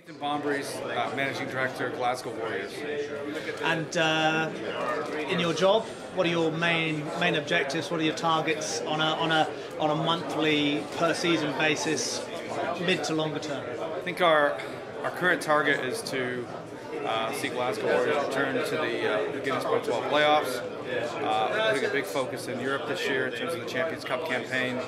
Nathan Bombrys, Managing Director, Glasgow Warriors. And in your job, what are your main objectives? What are your targets on a monthly, per season basis, mid to longer term? I think our current target is to see Glasgow Warriors return to the Guinness Pro 12 playoffs. We're putting a big focus in Europe this year in terms of the Champions Cup campaign.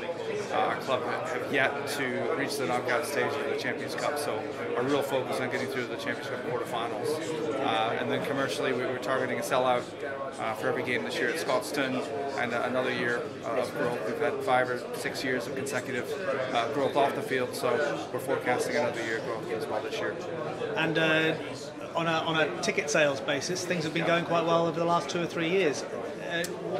Our club have yet to reach the knockout stage of the Champions Cup, so our real focus on getting through the Champions Cup quarterfinals. And then commercially, we were targeting a sellout for every game this year at Scotstoun, and another year of growth. We've had 5 or 6 years of consecutive growth off the field, so we're forecasting another year of growth as well this year. And on a ticket sales basis, things have been going quite well over the last 2 or 3 years.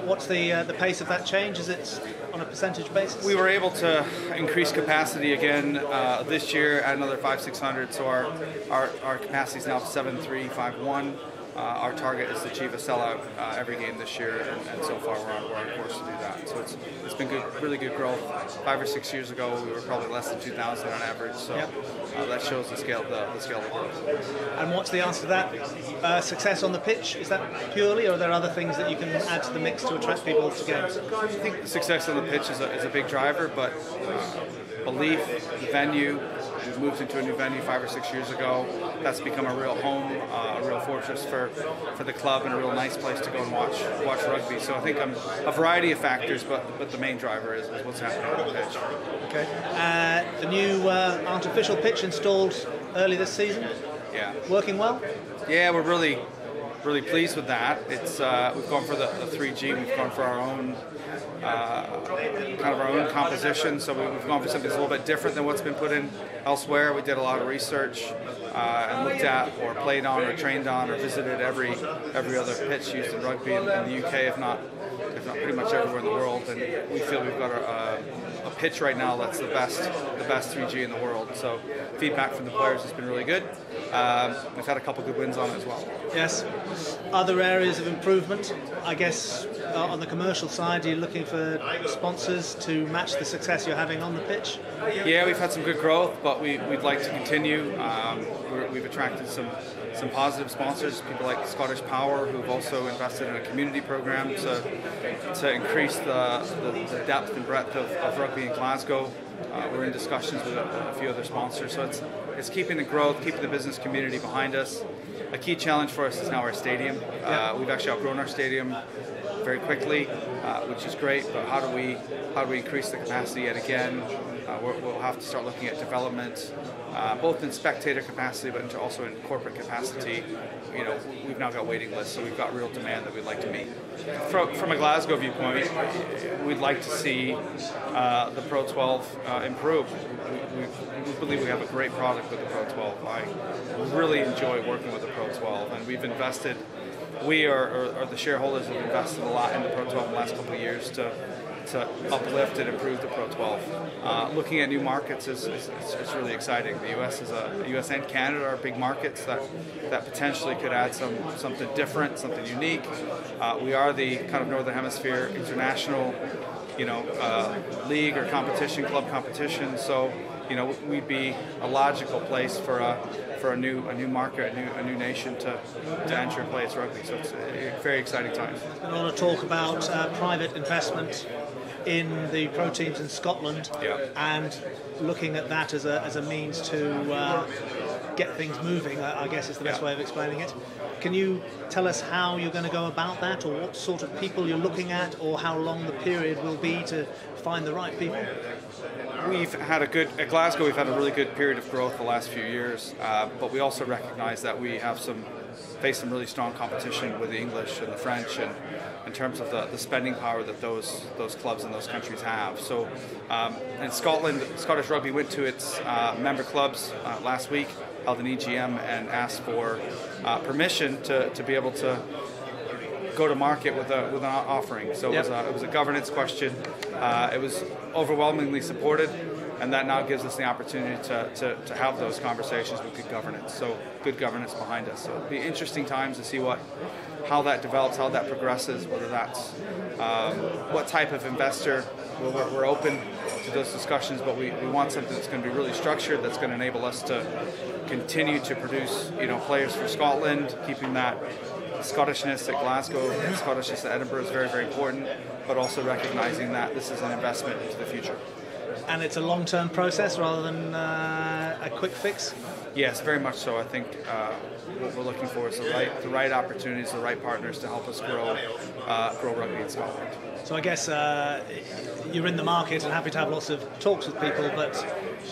What's the pace of that change? Is it on a percentage basis? We were able to increase capacity again this year at another 500-600, so our capacity is now 7,351. Our target is to achieve a sellout every game this year, and so far we're on course to do that. So it's been good, really good growth. 5 or 6 years ago, we were probably less than 2,000 on average. So that shows the scale of the growth. And what's the answer to that? Success on the pitch, is that purely, or are there other things that you can add to the mix to attract people to games? I think success on the pitch is a big driver, but belief, the venue. We moved into a new venue 5 or 6 years ago. That's become a real home, a real fortress for the club, and a real nice place to go and watch rugby. So I think a variety of factors, but the main driver is what's happening on the pitch. Okay. The new artificial pitch installed early this season. Yeah. Working well. Yeah, we're really pleased with that. It's we've gone for the 3G. We've gone for our own kind of our own composition. So we've gone for something that's a little bit different than what's been put in elsewhere. We did a lot of research and looked at, or played on, or trained on, or visited every other pitch used in rugby in the UK, if not pretty much everywhere in the world. And we feel we've got a pitch right now that's the best 3G in the world. So feedback from the players has been really good. We've had a couple good wins on it as well. Yes. Other areas of improvement, I guess, on the commercial side, you're looking for sponsors to match the success you're having on the pitch? Yeah, we've had some good growth, but we'd like to continue. We've attracted some positive sponsors, people like Scottish Power, who've also invested in a community program to increase the depth and breadth of rugby in Glasgow. We're in discussions with a few other sponsors, so it's keeping the growth, keeping the business community behind us. A key challenge for us is now our stadium. We've actually outgrown our stadium very quickly, which is great. But how do we increase the capacity yet again? We'll have to start looking at development, both in spectator capacity, but also in corporate capacity. You know, we've now got waiting lists, so we've got real demand that we'd like to meet. From a Glasgow viewpoint, we'd like to see the Pro 12 improve. We believe we have a great product with the Pro 12. I really enjoy working with the Pro 12, and we've invested. We or the shareholders have invested a lot in the Pro 12 in the last couple of years to uplift and improve the Pro 12. Looking at new markets is really exciting. The US and Canada are big markets that potentially could add something different, something unique. We are the kind of Northern Hemisphere international, league or competition, club competition. So, we'd be a logical place for a new market, a new nation to enter and play its rugby. So it's a very exciting time. A lot of talk about private investment in the pro teams in Scotland, and looking at that as a means to get things moving, I guess is the best way of explaining it. Can you tell us how you're going to go about that, or what sort of people you're looking at, or how long the period will be to find the right people? At Glasgow, we've had a really good period of growth the last few years, but we also recognize that we have faced some really strong competition with the English and the French, and in terms of the spending power that those clubs in those countries have. So in Scotland, Scottish Rugby went to its member clubs last week, held an EGM, and asked for permission to be able to go to market with an offering. So it was a governance question. It was overwhelmingly supported. and that now gives us the opportunity to have those conversations with good governance. So good governance behind us. So it'll be interesting times to see how that develops, how that progresses, whether that's what type of investor. We're open to those discussions, but we want something that's going to be really structured, that's going to enable us to continue to produce, players for Scotland, keeping that Scottishness at Glasgow and Scottishness at Edinburgh is very, very important, but also recognizing that this is an investment into the future. And it's a long-term process rather than a quick fix? Yes, very much so. I think what we're looking for is the right opportunities, the right partners to help us grow rugby in Scotland. So I guess you're in the market and happy to have lots of talks with people, but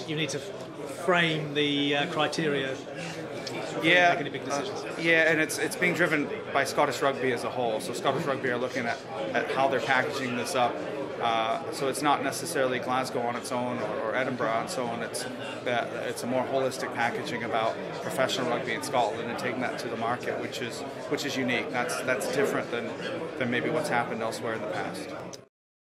you need to frame the criteria before you make any big decisions. And it's being driven by Scottish Rugby as a whole. So Scottish Rugby are looking at how they're packaging this up. So it's not necessarily Glasgow on its own or Edinburgh on its own. It's a more holistic packaging about professional rugby in Scotland and taking that to the market, which is unique. That's different than maybe what's happened elsewhere in the past.